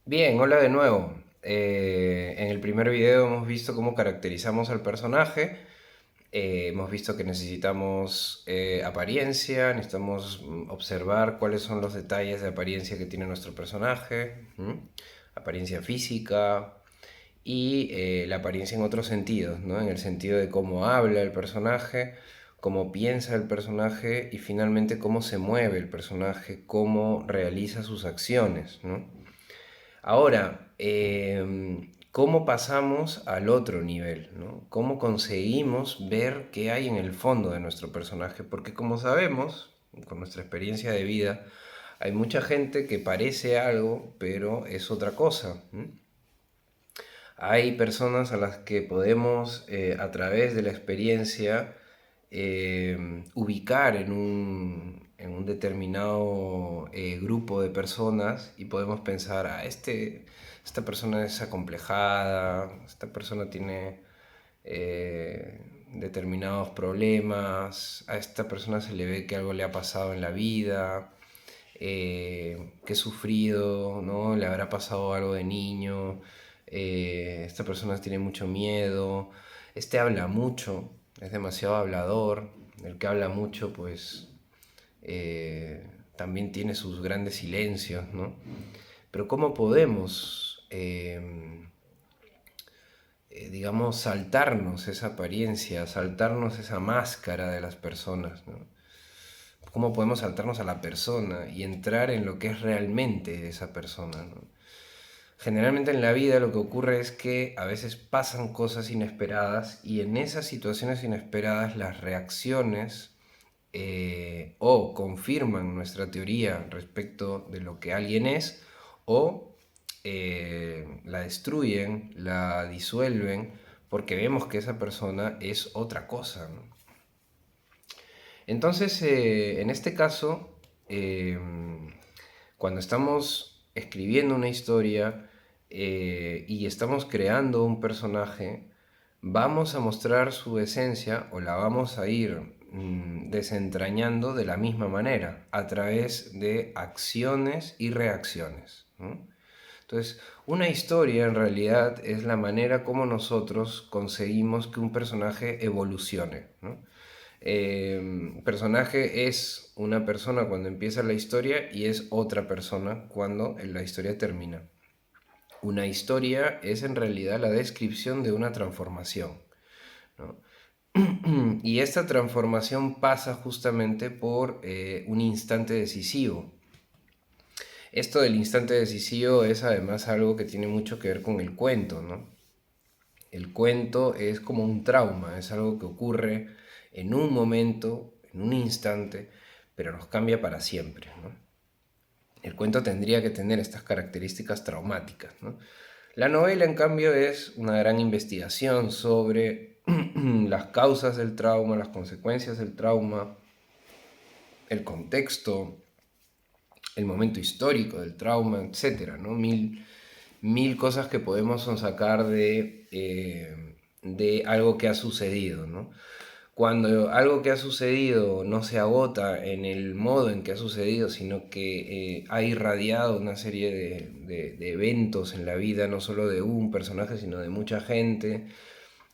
Bien, hola de nuevo. En el primer video hemos visto cómo caracterizamos al personaje. Hemos visto que necesitamos apariencia, necesitamos observar cuáles son los detalles de apariencia que tiene nuestro personaje, apariencia física y la apariencia en otros sentidos, ¿no? En el sentido de cómo habla el personaje, cómo piensa el personaje y finalmente cómo se mueve el personaje, cómo realiza sus acciones, ¿no? Ahora, ¿cómo pasamos al otro nivel, ¿no? ¿Cómo conseguimos ver qué hay en el fondo de nuestro personaje? Porque como sabemos, con nuestra experiencia de vida, hay mucha gente que parece algo, pero es otra cosa. Hay personas a las que podemos, a través de la experiencia, ubicar en un determinado grupo de personas y podemos pensar, esta persona es acomplejada, esta persona tiene determinados problemas, a esta persona se le ve que algo le ha pasado en la vida, que ha sufrido, ¿no? Le habrá pasado algo de niño, esta persona tiene mucho miedo, este habla mucho, es demasiado hablador, el que habla mucho pues también tiene sus grandes silencios, ¿no? Pero ¿cómo podemos, digamos, saltarnos esa apariencia, saltarnos esa máscara de las personas, ¿no? ¿Cómo podemos saltarnos a la persona y entrar en lo que es realmente esa persona, ¿no? Generalmente en la vida lo que ocurre es que a veces pasan cosas inesperadas y en esas situaciones inesperadas las reacciones o confirman nuestra teoría respecto de lo que alguien es o la destruyen, la disuelven porque vemos que esa persona es otra cosa, ¿no? Entonces, en este caso, eh, cuando estamos escribiendo una historia y estamos creando un personaje, vamos a mostrar su esencia o la vamos a ir desentrañando de la misma manera, a través de acciones y reacciones, ¿no? Entonces, una historia en realidad es la manera como nosotros conseguimos que un personaje evolucione, ¿no? Personaje es una persona cuando empieza la historia y es otra persona cuando la historia termina. Una historia es en realidad la descripción de una transformación, ¿no? Y esta transformación pasa justamente por un instante decisivo. Esto del instante decisivo es además algo que tiene mucho que ver con el cuento, ¿no? El cuento es como un trauma, es algo que ocurre en un momento, en un instante, pero nos cambia para siempre, ¿no? El cuento tendría que tener estas características traumáticas, ¿no? La novela, en cambio, es una gran investigación sobre las causas del trauma, las consecuencias del trauma, el contexto, el momento histórico del trauma, etcétera, ¿no? Mil cosas que podemos sacar de algo que ha sucedido, ¿no? Cuando algo que ha sucedido no se agota en el modo en que ha sucedido, sino que ha irradiado una serie de eventos en la vida, no solo de un personaje, sino de mucha gente,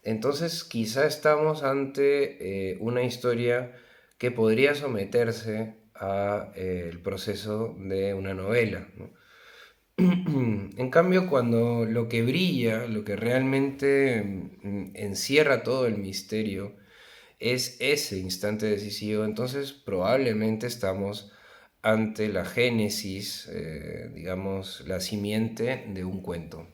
entonces quizá estamos ante una historia que podría someterse a el proceso de una novela, ¿no? En cambio, cuando lo que brilla, lo que realmente encierra todo el misterio, es ese instante decisivo, entonces probablemente estamos ante la génesis, digamos, la simiente de un cuento.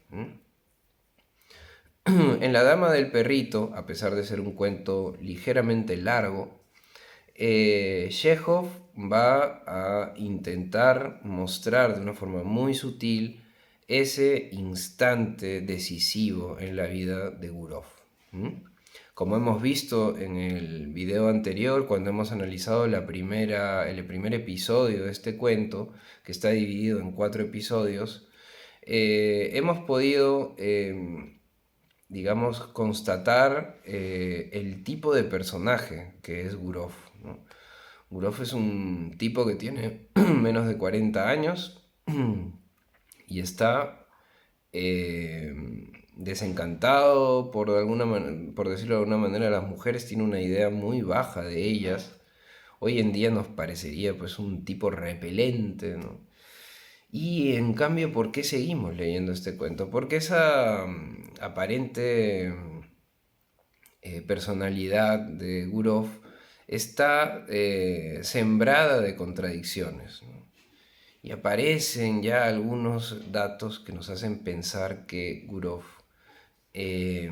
En La Dama del Perrito, a pesar de ser un cuento ligeramente largo, Chekhov va a intentar mostrar de una forma muy sutil ese instante decisivo en la vida de Gurov. Como hemos visto en el video anterior, cuando hemos analizado el primer episodio de este cuento, que está dividido en 4 episodios, hemos podido, digamos, constatar el tipo de personaje que es Gurov, ¿no? Gurov es un tipo que tiene menos de 40 años y está eh, desencantado, por decirlo de alguna manera, las mujeres, tiene una idea muy baja de ellas. Hoy en día nos parecería pues un tipo repelente, ¿no? Y en cambio, ¿por qué seguimos leyendo este cuento? Porque esa aparente personalidad de Gurov está sembrada de contradicciones, ¿no? Y aparecen ya algunos datos que nos hacen pensar que Gurov eh,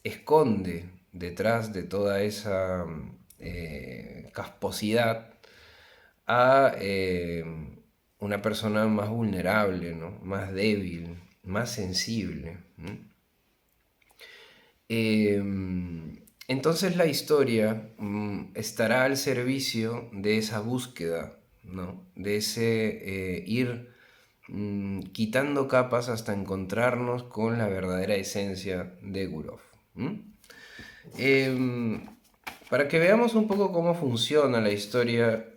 esconde detrás de toda esa casposidad a una persona más vulnerable, ¿no? Más débil, más sensible, ¿no? Entonces la historia estará al servicio de esa búsqueda, ¿no? De ese ir quitando capas hasta encontrarnos con la verdadera esencia de Gurov. Em, para que veamos un poco cómo funciona la historia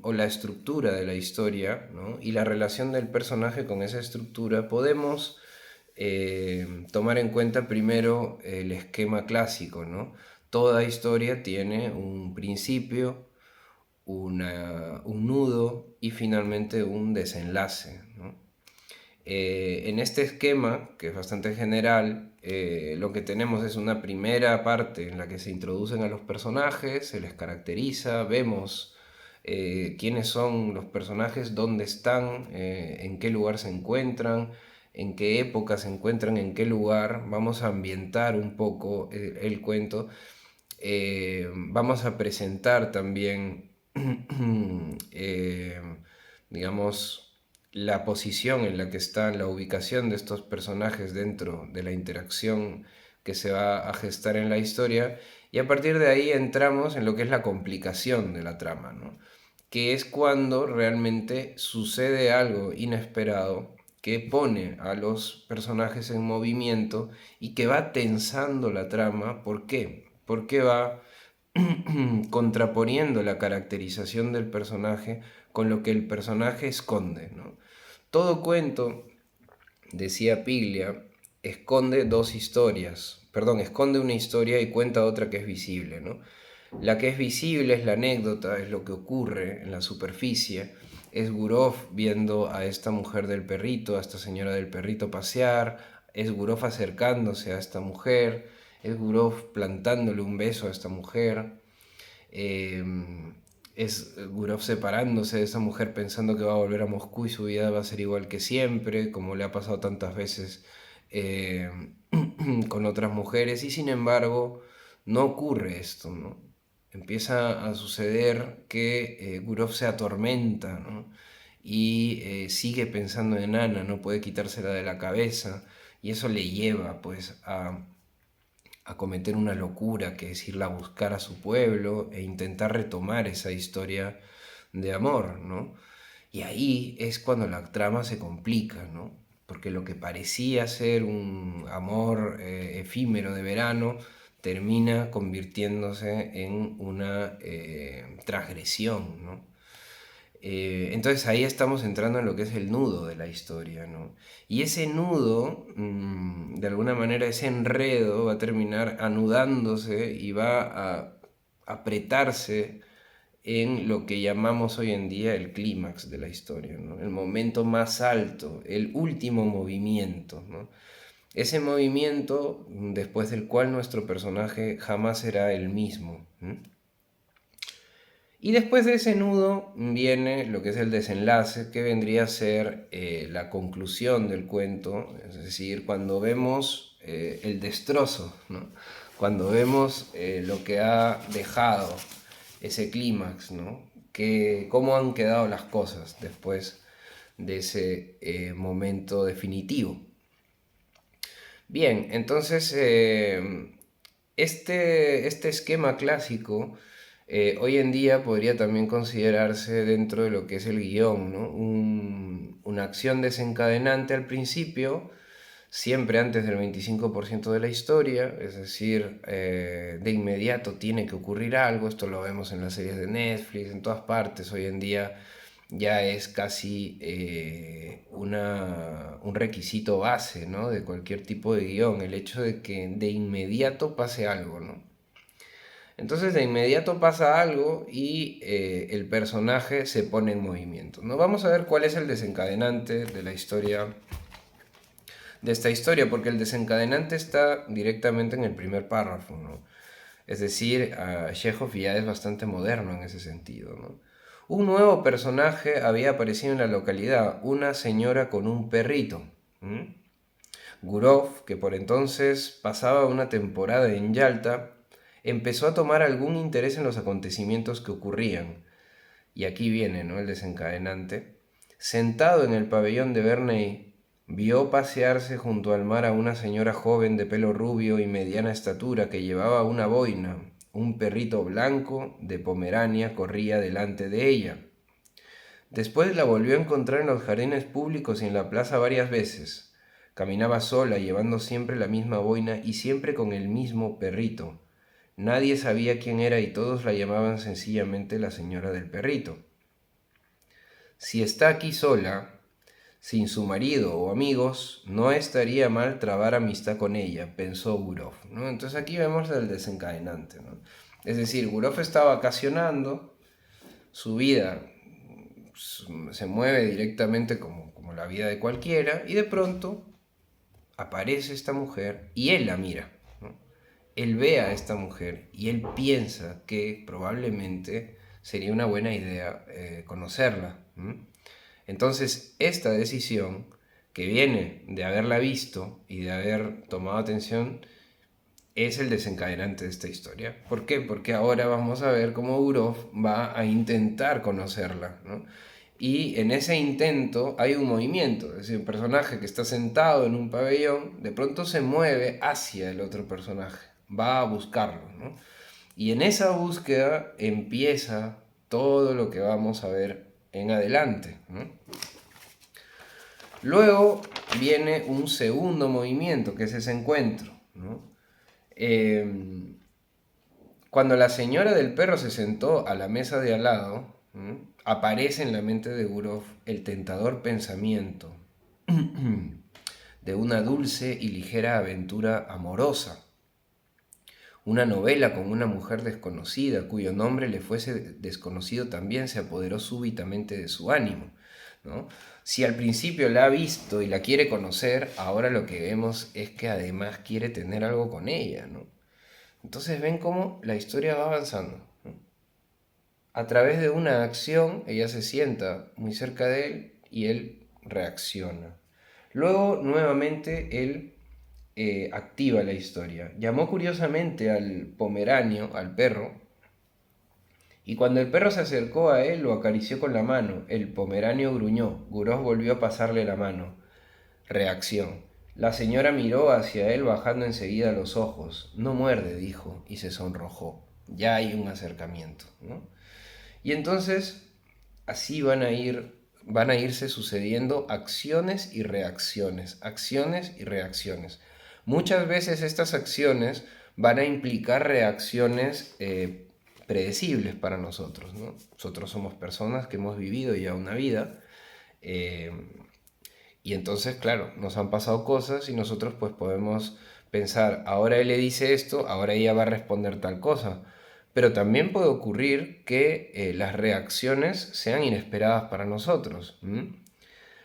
o la estructura de la historia, ¿no? Y la relación del personaje con esa estructura, podemos tomar en cuenta primero el esquema clásico, ¿no? Toda historia tiene un principio, un nudo y finalmente un desenlace, ¿no? En este esquema, que es bastante general, lo que tenemos es una primera parte en la que se introducen a los personajes, se les caracteriza, vemos quiénes son los personajes, dónde están, en qué lugar se encuentran, en qué época se encuentran, en qué lugar. Vamos a ambientar un poco el cuento. Vamos a presentar también, eh, digamos, la posición en la que están, la ubicación de estos personajes dentro de la interacción que se va a gestar en la historia, y a partir de ahí entramos en lo que es la complicación de la trama, ¿no? Que es cuando realmente sucede algo inesperado que pone a los personajes en movimiento y que va tensando la trama. ¿Por qué? Porque va contraponiendo la caracterización del personaje con lo que el personaje esconde, ¿no? Todo cuento, decía Piglia, esconde dos historias, perdón, esconde una historia y cuenta otra que es visible, ¿no? La que es visible es la anécdota, es lo que ocurre en la superficie, es Gurov viendo a esta mujer del perrito, a esta señora del perrito pasear, es Gurov acercándose a esta mujer, es Gurov plantándole un beso a esta mujer, eh, es Gurov separándose de esa mujer pensando que va a volver a Moscú y su vida va a ser igual que siempre, como le ha pasado tantas veces eh, con otras mujeres, y sin embargo no ocurre esto, ¿no? Empieza a suceder que Gurov se atormenta, ¿no? Y sigue pensando en Ana, no puede quitársela de la cabeza, y eso le lleva pues a cometer una locura, que es irla a buscar a su pueblo e intentar retomar esa historia de amor, ¿no? Y ahí es cuando la trama se complica, ¿no? Porque lo que parecía ser un amor efímero de verano termina convirtiéndose en una transgresión, ¿no? Entonces ahí estamos entrando en lo que es el nudo de la historia, ¿no? Y ese nudo, de alguna manera, ese enredo va a terminar anudándose y va a apretarse en lo que llamamos hoy en día el clímax de la historia, ¿no? El momento más alto, el último movimiento, ¿no? Ese movimiento después del cual nuestro personaje jamás será el mismo, ¿no? Y después de ese nudo viene lo que es el desenlace, que vendría a ser la conclusión del cuento, es decir, cuando vemos el destrozo, ¿no? Cuando vemos lo que ha dejado ese clímax, ¿no? Cómo han quedado las cosas después de ese momento definitivo. Bien, entonces este esquema clásico hoy en día podría también considerarse dentro de lo que es el guión, ¿no? Una acción desencadenante al principio siempre antes del 25% de la historia, es decir, de inmediato tiene que ocurrir algo. Esto lo vemos en las series de Netflix, en todas partes. Hoy en día ya es casi un requisito base, ¿no?, de cualquier tipo de guión, el hecho de que de inmediato pase algo, ¿no? Entonces de inmediato pasa algo y el personaje se pone en movimiento, ¿no? Vamos a ver cuál es el desencadenante de la historia, de esta historia, porque el desencadenante está directamente en el primer párrafo, ¿no? Es decir, Chekhov ya es bastante moderno en ese sentido, ¿no? Un nuevo personaje había aparecido en la localidad, una señora con un perrito. Gurov, que por entonces pasaba una temporada en Yalta, empezó a tomar algún interés en los acontecimientos que ocurrían. Y aquí viene, ¿no?, el desencadenante. Sentado en el pabellón de Verney, vio pasearse junto al mar a una señora joven de pelo rubio y mediana estatura que llevaba una boina. Un perrito blanco de Pomerania corría delante de ella. Después la volvió a encontrar en los jardines públicos y en la plaza varias veces. Caminaba sola, llevando siempre la misma boina y siempre con el mismo perrito. Nadie sabía quién era y todos la llamaban sencillamente la señora del perrito. Si está aquí sola, sin su marido o amigos, no estaría mal trabar amistad con ella, pensó Gurov, ¿no? Entonces aquí vemos el desencadenante, ¿no? Es decir, Gurov está vacacionando, su vida se mueve directamente como la vida de cualquiera, y de pronto aparece esta mujer y él la mira, ¿no? Él ve a esta mujer y él piensa que probablemente sería una buena idea conocerla. Entonces, esta decisión, que viene de haberla visto y de haber tomado atención, es el desencadenante de esta historia. ¿Por qué? Porque ahora vamos a ver cómo Gurov va a intentar conocerla, ¿no? Y en ese intento hay un movimiento, es decir, un personaje que está sentado en un pabellón, de pronto se mueve hacia el otro personaje, va a buscarlo, ¿no? Y en esa búsqueda empieza todo lo que vamos a ver en adelante, ¿no? Luego viene un segundo movimiento, que es ese encuentro, ¿no? Cuando la señora del perro se sentó a la mesa de al lado, aparece en la mente de Gurov el tentador pensamiento de una dulce y ligera aventura amorosa. Una novela con una mujer desconocida, cuyo nombre le fuese desconocido también, se apoderó súbitamente de su ánimo, ¿no? Si al principio la ha visto y la quiere conocer, ahora lo que vemos es que además quiere tener algo con ella, ¿no? Entonces ven cómo la historia va avanzando, ¿no? A través de una acción, ella se sienta muy cerca de él y él reacciona. Luego, nuevamente, él activa la historia. Llamó curiosamente al pomeranio, al perro, y cuando el perro se acercó a él, lo acarició con la mano. El pomeranio gruñó. Gurov volvió a pasarle la mano. Reacción. La señora miró hacia él bajando enseguida los ojos. No muerde, dijo, y se sonrojó. Ya hay un acercamiento, ¿no? Y entonces así van a irse sucediendo acciones y reacciones, acciones y reacciones. Muchas veces estas acciones van a implicar reacciones predecibles para nosotros, ¿no? Nosotros somos personas que hemos vivido ya una vida, eh, y entonces, claro, nos han pasado cosas y nosotros pues podemos pensar, ahora él le dice esto, ahora ella va a responder tal cosa. Pero también puede ocurrir que las reacciones sean inesperadas para nosotros.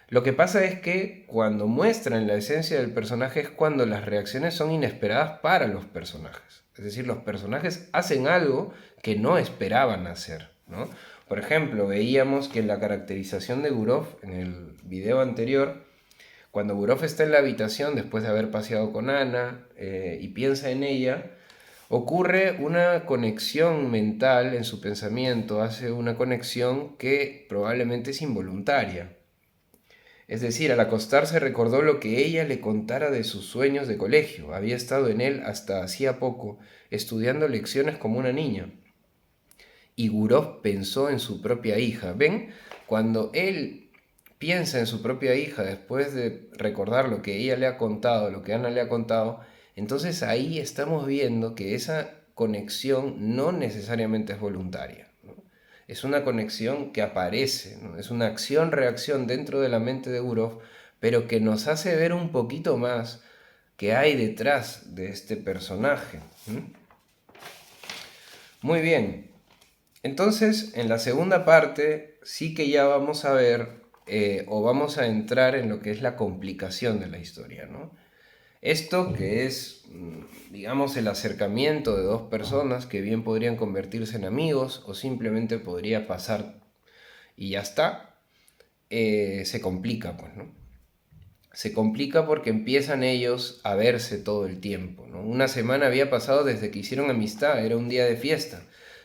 Lo que pasa es que cuando muestran la esencia del personaje es cuando las reacciones son inesperadas para los personajes. Es decir, los personajes hacen algo que no esperaban hacer, ¿no? Por ejemplo, veíamos que en la caracterización de Gurov, en el video anterior, cuando Gurov está en la habitación después de haber paseado con Ana y piensa en ella, ocurre una conexión mental en su pensamiento, hace una conexión que probablemente es involuntaria. Es decir, al acostarse recordó lo que ella le contara de sus sueños de colegio. Había estado en él hasta hacía poco, estudiando lecciones como una niña. Y Gurov pensó en su propia hija. ¿Ven? Cuando él piensa en su propia hija después de recordar lo que ella le ha contado, lo que Ana le ha contado, entonces ahí estamos viendo que esa conexión no necesariamente es voluntaria, ¿no? Es una conexión que aparece, ¿no? Es una acción-reacción dentro de la mente de Gurov, pero que nos hace ver un poquito más qué hay detrás de este personaje. Muy bien, entonces en la segunda parte sí que ya vamos a ver o vamos a entrar en lo que es la complicación de la historia, ¿no? Esto que es, digamos, el acercamiento de dos personas que bien podrían convertirse en amigos o simplemente podría pasar y ya está, se complica, pues, ¿no? Se complica porque empiezan ellos a verse todo el tiempo, ¿no? Una semana había pasado desde que hicieron amistad, era un día de fiesta.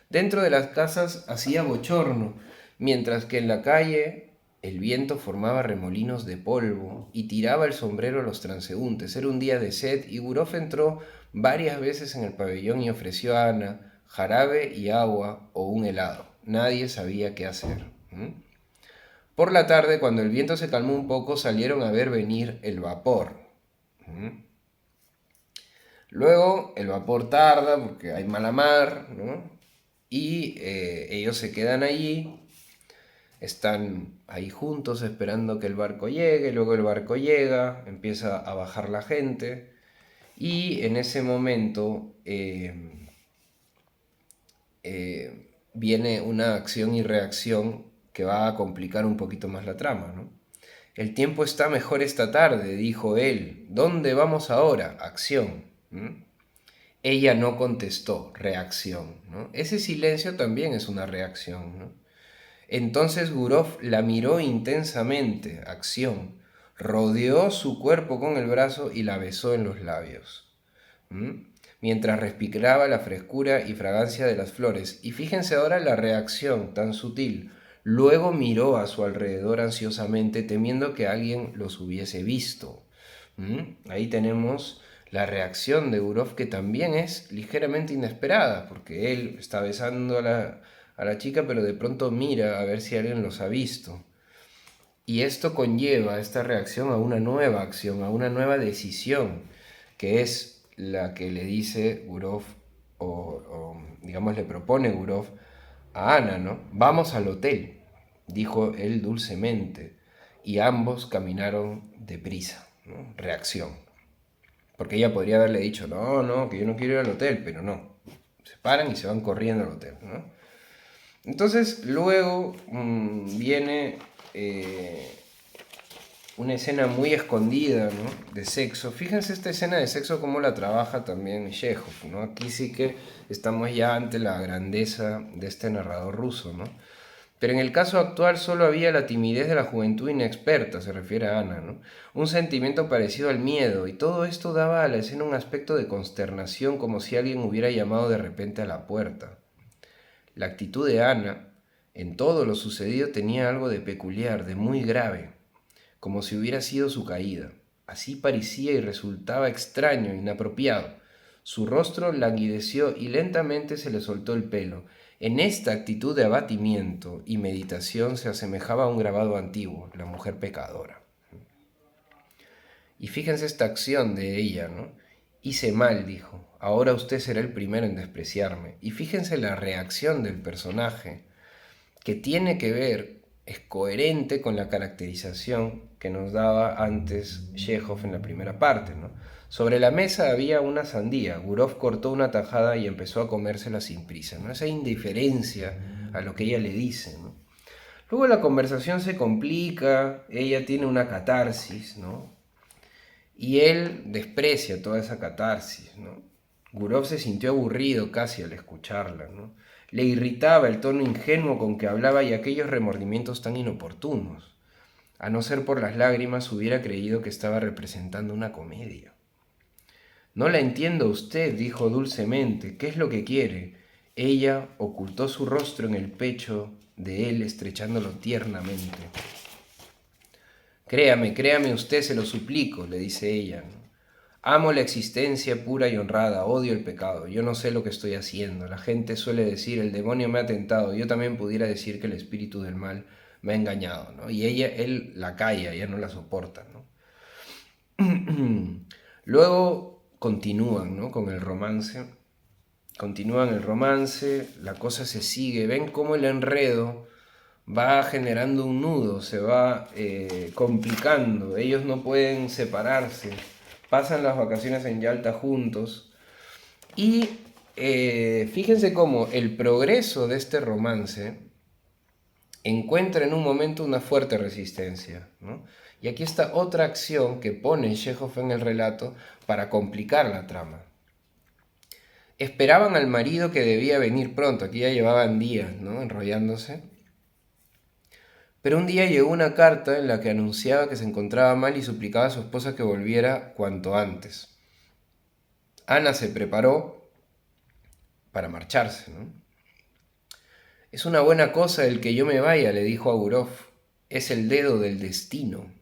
Dentro de las casas hacía bochorno, mientras que en la calle el viento formaba remolinos de polvo y tiraba el sombrero a los transeúntes. Era un día de sed y Gurov entró varias veces en el pabellón y ofreció a Ana jarabe y agua o un helado. Nadie sabía qué hacer. Por la tarde, cuando el viento se calmó un poco, salieron a ver venir el vapor. Luego el vapor tarda porque hay mala mar, ¿no? Y ellos se quedan allí, están ahí juntos esperando que el barco llegue, luego el barco llega, empieza a bajar la gente y en ese momento viene una acción y reacción que va a complicar un poquito más la trama, ¿no? El tiempo está mejor esta tarde, dijo él. ¿Dónde vamos ahora? Acción. Ella no contestó, reacción, ¿no? Ese silencio también es una reacción, ¿no? Entonces Gurov la miró intensamente, acción. Rodeó su cuerpo con el brazo y la besó en los labios, mientras respiraba la frescura y fragancia de las flores. Y fíjense ahora la reacción tan sutil. Luego miró a su alrededor ansiosamente, temiendo que alguien los hubiese visto. Ahí tenemos la reacción de Gurov, que también es ligeramente inesperada, porque él está besando a la chica, pero de pronto mira a ver si alguien los ha visto. Y esto conlleva esta reacción a una nueva acción, a una nueva decisión, que es la que le dice Gurov, o digamos le propone Gurov a Ana, ¿no? Vamos al hotel, dijo él dulcemente, y ambos caminaron deprisa, ¿no? Reacción. Porque ella podría haberle dicho, no, no, que yo no quiero ir al hotel, pero no. Se paran y se van corriendo al hotel, ¿no? Entonces luego viene una escena muy escondida, ¿no? De sexo. Fíjense esta escena de sexo cómo la trabaja también Chekhov, ¿no? Aquí sí que estamos ya ante la grandeza de este narrador ruso, ¿no? Pero en el caso actual solo había la timidez de la juventud inexperta, se refiere a Ana, ¿no? Un sentimiento parecido al miedo, y todo esto daba a la escena un aspecto de consternación, como si alguien hubiera llamado de repente a la puerta. La actitud de Ana, en todo lo sucedido, tenía algo de peculiar, de muy grave, como si hubiera sido su caída. Así parecía y resultaba extraño, inapropiado. Su rostro languideció y lentamente se le soltó el pelo. En esta actitud de abatimiento y meditación se asemejaba a un grabado antiguo, la mujer pecadora. Y fíjense esta acción de ella, ¿no? Hice mal, dijo. Ahora usted será el primero en despreciarme. Y fíjense la reacción del personaje, que tiene que ver, es coherente con la caracterización que nos daba antes Chekhov en la primera parte, ¿no? Sobre la mesa había una sandía. Gurov cortó una tajada y empezó a comérsela sin prisa, ¿no? Esa indiferencia a lo que ella le dice, ¿no? Luego la conversación se complica, ella tiene una catarsis, ¿no? Y él desprecia toda esa catarsis, ¿no? Gurov se sintió aburrido casi al escucharla, ¿no? Le irritaba el tono ingenuo con que hablaba y aquellos remordimientos tan inoportunos. A no ser por las lágrimas, hubiera creído que estaba representando una comedia. No la entiendo a usted, dijo dulcemente. ¿Qué es lo que quiere? Ella ocultó su rostro en el pecho de él, estrechándolo tiernamente. Créame, créame usted, se lo suplico, le dice ella, ¿no? Amo la existencia pura y honrada, odio el pecado, yo no sé lo que estoy haciendo. La gente suele decir, el demonio me ha tentado, yo también pudiera decir que el espíritu del mal me ha engañado, ¿no? Y él la calla, ella no la soporta, ¿no? Luego continúan, ¿no? Con el romance. Continúan el romance, la cosa se sigue. Ven cómo el enredo va generando un nudo, se va complicando. Ellos no pueden separarse. Pasan las vacaciones en Yalta juntos. Y fíjense cómo el progreso de este romance encuentra en un momento una fuerte resistencia, ¿no? Y aquí está otra acción que pone Chekhov en el relato para complicar la trama. Esperaban al marido que debía venir pronto, aquí ya llevaban días, ¿no? Enrollándose. Pero un día llegó una carta en la que anunciaba que se encontraba mal y suplicaba a su esposa que volviera cuanto antes. Ana se preparó para marcharse, ¿no? Es una buena cosa el que yo me vaya, le dijo a Gurov. Es el dedo del destino.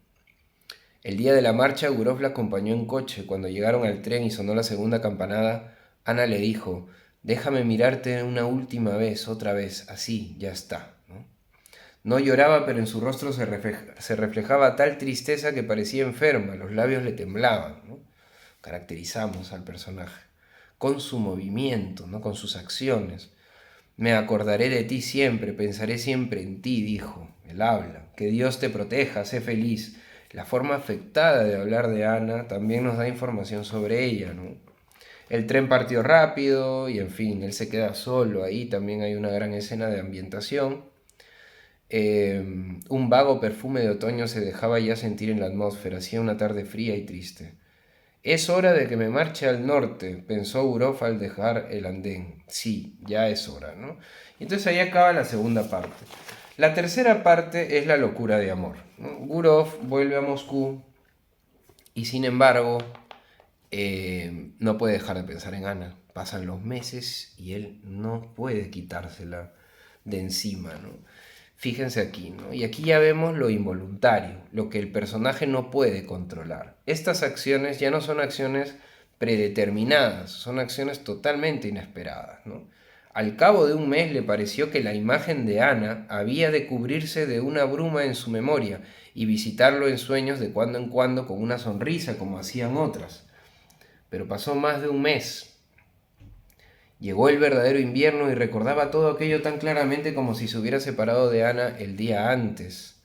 El día de la marcha, Gurov la acompañó en coche. Cuando llegaron al tren y sonó la segunda campanada, Ana le dijo, déjame mirarte una última vez, otra vez, así, ya está, ¿no? No lloraba, pero en su rostro se reflejaba tal tristeza que parecía enferma, los labios le temblaban, ¿no? Caracterizamos al personaje con su movimiento, ¿no? Con sus acciones. Me acordaré de ti siempre, pensaré siempre en ti, dijo. Él habla. Que Dios te proteja, sé feliz. La forma afectada de hablar de Ana también nos da información sobre ella, ¿no? El tren partió rápido y en fin, él se queda solo. Ahí también hay una gran escena de ambientación. Un vago perfume de otoño se dejaba ya sentir en la atmósfera. Hacía una tarde fría y triste. Es hora de que me marche al norte, pensó Gurov al dejar el andén. Sí, ya es hora, ¿no? Y entonces ahí acaba la segunda parte. La tercera parte es la locura de amor, ¿no? Gurov vuelve a Moscú y sin embargo no puede dejar de pensar en Ana. Pasan los meses y él no puede quitársela de encima, ¿no? Fíjense aquí, ¿no? Y aquí ya vemos lo involuntario, lo que el personaje no puede controlar. Estas acciones ya no son acciones predeterminadas, son acciones totalmente inesperadas, ¿no? Al cabo de un mes le pareció que la imagen de Ana había de cubrirse de una bruma en su memoria y visitarlo en sueños de cuando en cuando con una sonrisa como hacían otras. Pero pasó más de un mes. Llegó el verdadero invierno y recordaba todo aquello tan claramente como si se hubiera separado de Ana el día antes.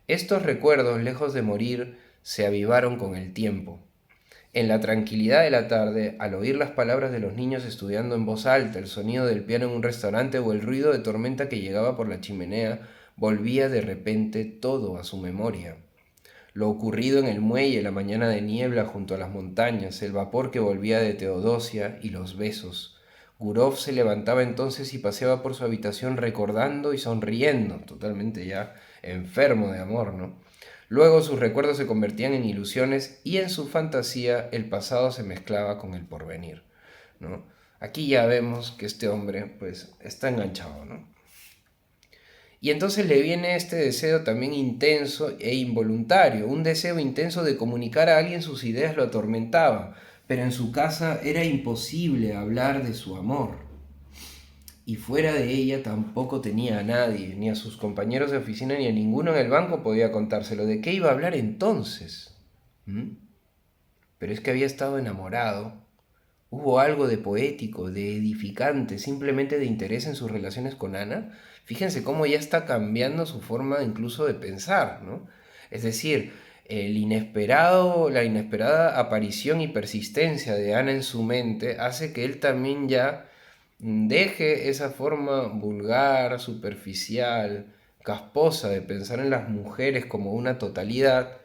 Estos recuerdos, lejos de morir, se avivaron con el tiempo. En la tranquilidad de la tarde, al oír las palabras de los niños estudiando en voz alta, el sonido del piano en un restaurante o el ruido de tormenta que llegaba por la chimenea, volvía de repente todo a su memoria. Lo ocurrido en el muelle la mañana de niebla junto a las montañas, el vapor que volvía de Teodosia y los besos. Gurov se levantaba entonces y paseaba por su habitación recordando y sonriendo, totalmente ya enfermo de amor, ¿no? Luego sus recuerdos se convertían en ilusiones y en su fantasía el pasado se mezclaba con el porvenir, ¿no? Aquí ya vemos que este hombre pues está enganchado, ¿no? Y entonces le viene este deseo también intenso e involuntario, un deseo intenso de comunicar a alguien sus ideas lo atormentaba, pero en su casa era imposible hablar de su amor. Y fuera de ella tampoco tenía a nadie, ni a sus compañeros de oficina, ni a ninguno en el banco podía contárselo. ¿De qué iba a hablar entonces? Pero es que había estado enamorado. ¿Hubo algo de poético, de edificante, simplemente de interés en sus relaciones con Ana? Fíjense cómo ya está cambiando su forma incluso de pensar, ¿no? Es decir, la inesperada aparición y persistencia de Ana en su mente hace que él también ya deje esa forma vulgar, superficial, casposa de pensar en las mujeres como una totalidad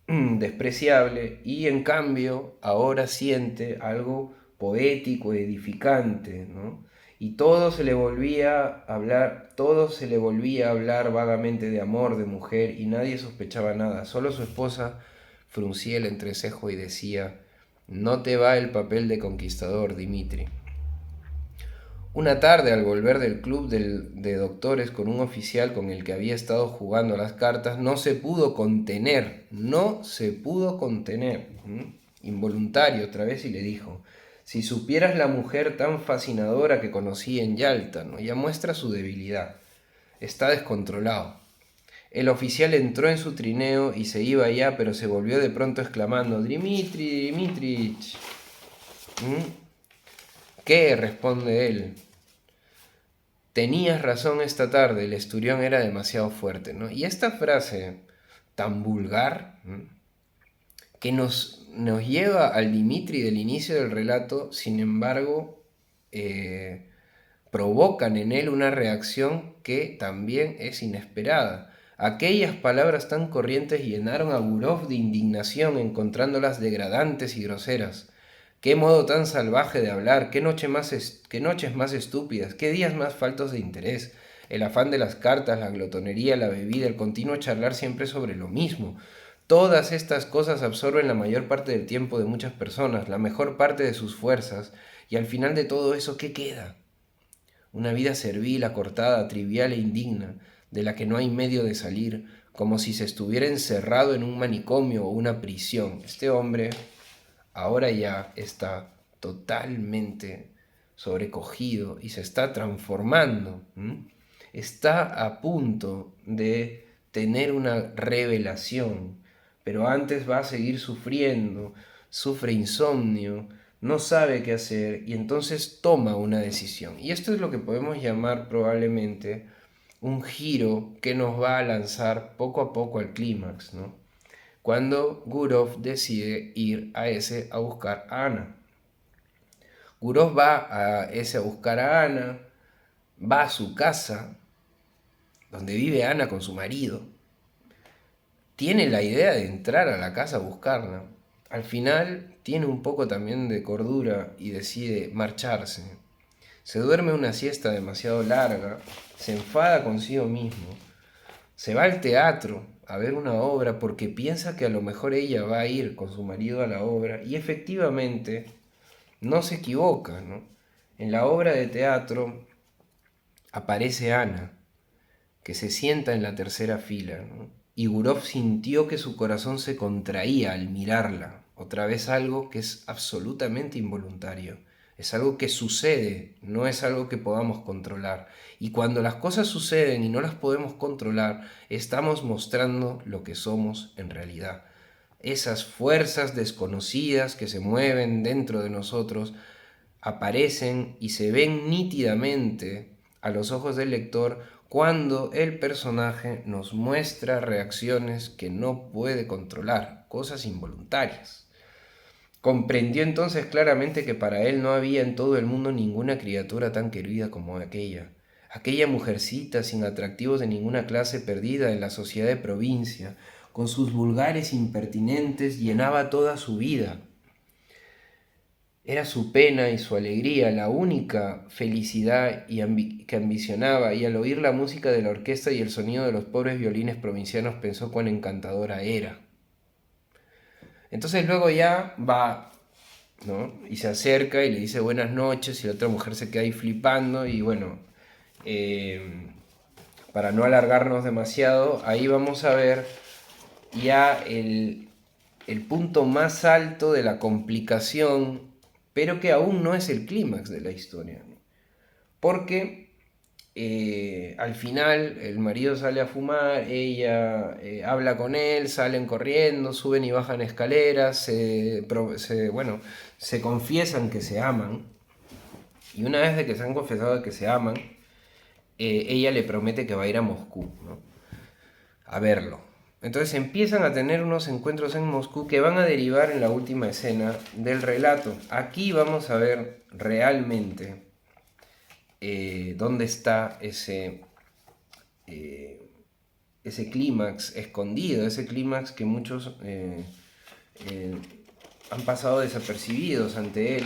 despreciable y en cambio ahora siente algo poético, edificante, ¿no? Y todo se le volvía a hablar, todo se le volvía a hablar vagamente de amor, de mujer y nadie sospechaba nada, solo su esposa fruncía el entrecejo y decía, no te va el papel de conquistador, Dimitri. Una tarde, al volver del club de doctores con un oficial con el que había estado jugando las cartas, no se pudo contener. involuntario otra vez, y le dijo: si supieras la mujer tan fascinadora que conocí en Yalta, ¿no? Ya muestra su debilidad. Está descontrolado. El oficial entró en su trineo y se iba ya, pero se volvió de pronto exclamando: Dmitri, Dmitrich. ¿Qué? Responde él. Tenías razón esta tarde, el esturión era demasiado fuerte, ¿no? Y esta frase tan vulgar, ¿no?, que nos lleva al Dimitri del inicio del relato, sin embargo, provocan en él una reacción que también es inesperada. Aquellas palabras tan corrientes llenaron a Gurov de indignación, encontrándolas degradantes y groseras. Qué modo tan salvaje de hablar, qué noches más estúpidas, qué días más faltos de interés. El afán de las cartas, la glotonería, la bebida, el continuo charlar siempre sobre lo mismo. Todas estas cosas absorben la mayor parte del tiempo de muchas personas, la mejor parte de sus fuerzas, y al final de todo eso, ¿qué queda? Una vida servil, acortada, trivial e indigna, de la que no hay medio de salir, como si se estuviera encerrado en un manicomio o una prisión. Este hombre ahora ya está totalmente sobrecogido y se está transformando. Está a punto de tener una revelación, pero antes va a seguir sufriendo, sufre insomnio, no sabe qué hacer y entonces toma una decisión. Y esto es lo que podemos llamar probablemente un giro que nos va a lanzar poco a poco al clímax, ¿no? Cuando Gurov decide ir a buscar a Ana. Gurov va a buscar a Ana, va a su casa, donde vive Ana con su marido. Tiene la idea de entrar a la casa a buscarla. Al final tiene un poco también de cordura y decide marcharse. Se duerme una siesta demasiado larga, se enfada consigo mismo, se va al teatro a ver una obra porque piensa que a lo mejor ella va a ir con su marido a la obra, y efectivamente no se equivoca, ¿no? En la obra de teatro aparece Ana, que se sienta en la tercera fila, ¿no? Y Gurov sintió que su corazón se contraía al mirarla. Otra vez algo que es absolutamente involuntario. Es algo que sucede, no es algo que podamos controlar. Y cuando las cosas suceden y no las podemos controlar, estamos mostrando lo que somos en realidad. Esas fuerzas desconocidas que se mueven dentro de nosotros aparecen y se ven nítidamente a los ojos del lector cuando el personaje nos muestra reacciones que no puede controlar, cosas involuntarias. Comprendió entonces claramente que para él no había en todo el mundo ninguna criatura tan querida como aquella mujercita sin atractivos de ninguna clase, perdida en la sociedad de provincia, con sus vulgares impertinentes, llenaba toda su vida. Era su pena y su alegría, la única felicidad que ambicionaba, y al oír la música de la orquesta y el sonido de los pobres violines provincianos pensó cuán encantadora era. Entonces luego ya va, ¿no?, y se acerca y le dice buenas noches, y la otra mujer se queda ahí flipando, y bueno, para no alargarnos demasiado, ahí vamos a ver ya el punto más alto de la complicación, pero que aún no es el clímax de la historia, ¿no? Porque al final el marido sale a fumar, ella habla con él, salen corriendo, suben y bajan escaleras, se confiesan que se aman, y una vez de que se han confesado que se aman, ella le promete que va a ir a Moscú, ¿no?, a verlo. Entonces empiezan a tener unos encuentros en Moscú que van a derivar en la última escena del relato. Aquí vamos a ver realmente dónde está ese clímax escondido, ese clímax que muchos han pasado desapercibidos ante él,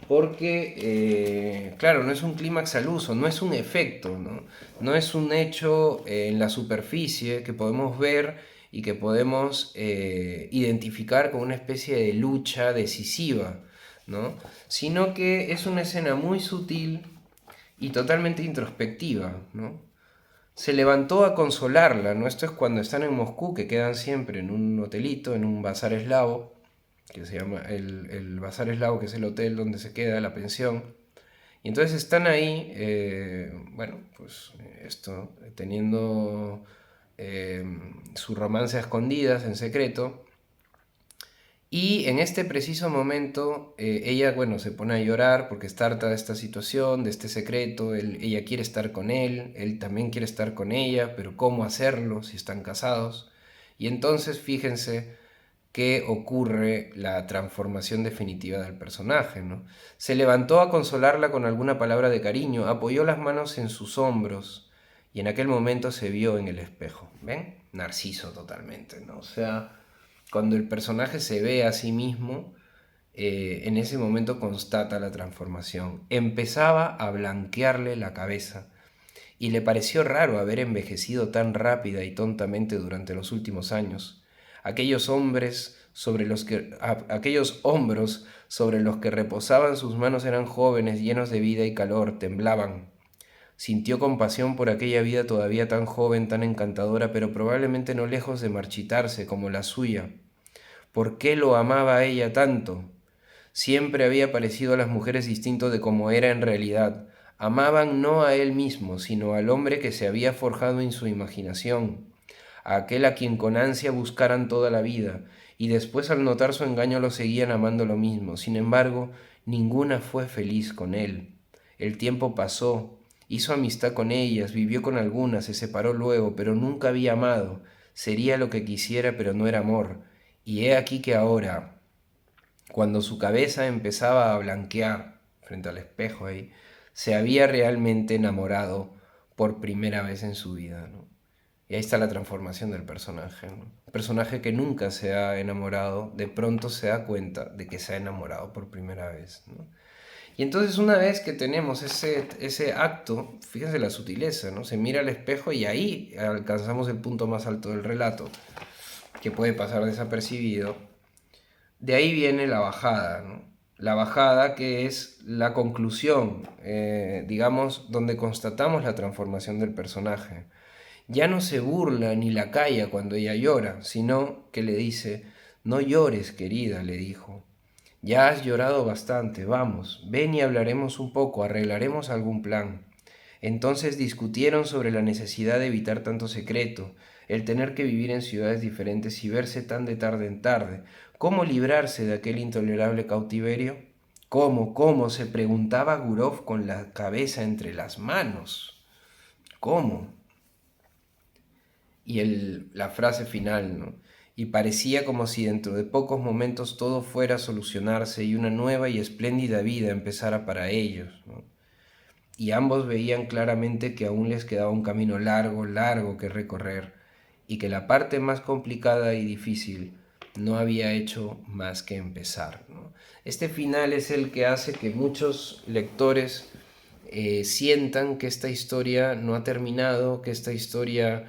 porque, claro, no es un clímax al uso, no es un efecto, ¿no? No es un hecho en la superficie que podemos ver y que podemos identificar como una especie de lucha decisiva, ¿no?, sino que es una escena muy sutil y totalmente introspectiva, ¿no? Se levantó a consolarla, ¿no? Esto es cuando están en Moscú, que quedan siempre en un hotelito, en un bazar eslavo, que se llama el Bazar Eslavo, que es el hotel donde se queda, la pensión. Y entonces están ahí, bueno, pues esto, teniendo su romance a escondidas, en secreto. Y en este preciso momento, ella, bueno, se pone a llorar porque está harta de esta situación, de este secreto. Ella quiere estar con él también quiere estar con ella, pero ¿cómo hacerlo si están casados? Y entonces fíjense que ocurre la transformación definitiva del personaje, ¿no? Se levantó a consolarla con alguna palabra de cariño, apoyó las manos en sus hombros y en aquel momento se vio en el espejo. ¿Ven? Narciso totalmente, ¿no? O sea, cuando el personaje se ve a sí mismo, en ese momento constata la transformación. Empezaba a blanquearle la cabeza y le pareció raro haber envejecido tan rápida y tontamente durante los últimos años. Aquellos hombros sobre los que reposaban sus manos eran jóvenes, llenos de vida y calor, temblaban. Sintió compasión por aquella vida todavía tan joven, tan encantadora, pero probablemente no lejos de marchitarse como la suya. ¿Por qué lo amaba a ella tanto? Siempre había parecido a las mujeres distinto de cómo era en realidad. Amaban no a él mismo, sino al hombre que se había forjado en su imaginación, a aquel a quien con ansia buscaran toda la vida, y después al notar su engaño lo seguían amando lo mismo. Sin embargo, ninguna fue feliz con él. El tiempo pasó, hizo amistad con ellas, vivió con algunas, se separó luego, pero nunca había amado. Sería lo que quisiera, pero no era amor. Y he aquí que ahora, cuando su cabeza empezaba a blanquear frente al espejo ahí, se había realmente enamorado por primera vez en su vida, ¿no? Y ahí está la transformación del personaje, ¿no? El personaje que nunca se ha enamorado, de pronto se da cuenta de que se ha enamorado por primera vez, ¿no? Y entonces una vez que tenemos ese acto, fíjense la sutileza, ¿no? Se mira al espejo y ahí alcanzamos el punto más alto del relato, que puede pasar desapercibido. De ahí viene la bajada, ¿no? La bajada que es la conclusión, digamos, donde constatamos la transformación del personaje. Ya no se burla ni la calla cuando ella llora, sino que le dice, no llores, querida, le dijo. Ya has llorado bastante, vamos, ven y hablaremos un poco, arreglaremos algún plan. Entonces discutieron sobre la necesidad de evitar tanto secreto, el tener que vivir en ciudades diferentes y verse tan de tarde en tarde. ¿Cómo librarse de aquel intolerable cautiverio? ¿Cómo? Se preguntaba Gurov con la cabeza entre las manos. ¿Cómo? Y la frase final, ¿no? Y parecía como si dentro de pocos momentos todo fuera a solucionarse y una nueva y espléndida vida empezara para ellos, ¿no? Y ambos veían claramente que aún les quedaba un camino largo que recorrer, y que la parte más complicada y difícil no había hecho más que empezar, ¿no? Este final es el que hace que muchos lectores sientan que esta historia no ha terminado, que esta historia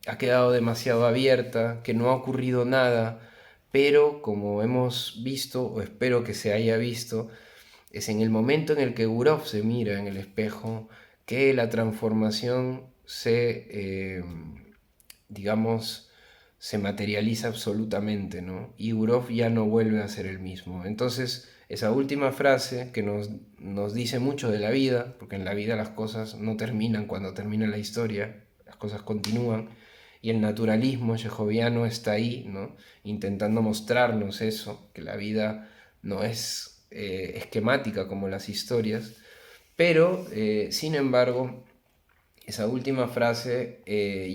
ha quedado demasiado abierta, que no ha ocurrido nada, pero como hemos visto, o espero que se haya visto, es en el momento en el que Gurov se mira en el espejo que la transformación digamos, se materializa absolutamente, ¿no? Y Gurov ya no vuelve a ser el mismo. Entonces, esa última frase que nos dice mucho de la vida, porque en la vida las cosas no terminan cuando termina la historia, las cosas continúan, y el naturalismo chejoviano está ahí, ¿no? Intentando mostrarnos eso, que la vida no es esquemática como las historias, pero sin embargo esa última frase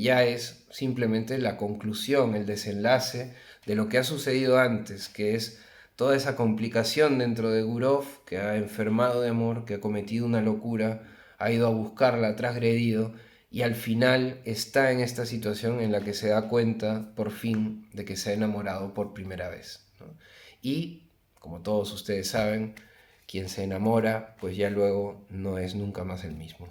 ya es simplemente la conclusión, el desenlace de lo que ha sucedido antes, que es toda esa complicación dentro de Gurov, que ha enfermado de amor, que ha cometido una locura, ha ido a buscarla, ha transgredido, y al final está en esta situación en la que se da cuenta, por fin, de que se ha enamorado por primera vez, ¿no? Y, como todos ustedes saben, quien se enamora, pues ya luego no es nunca más el mismo.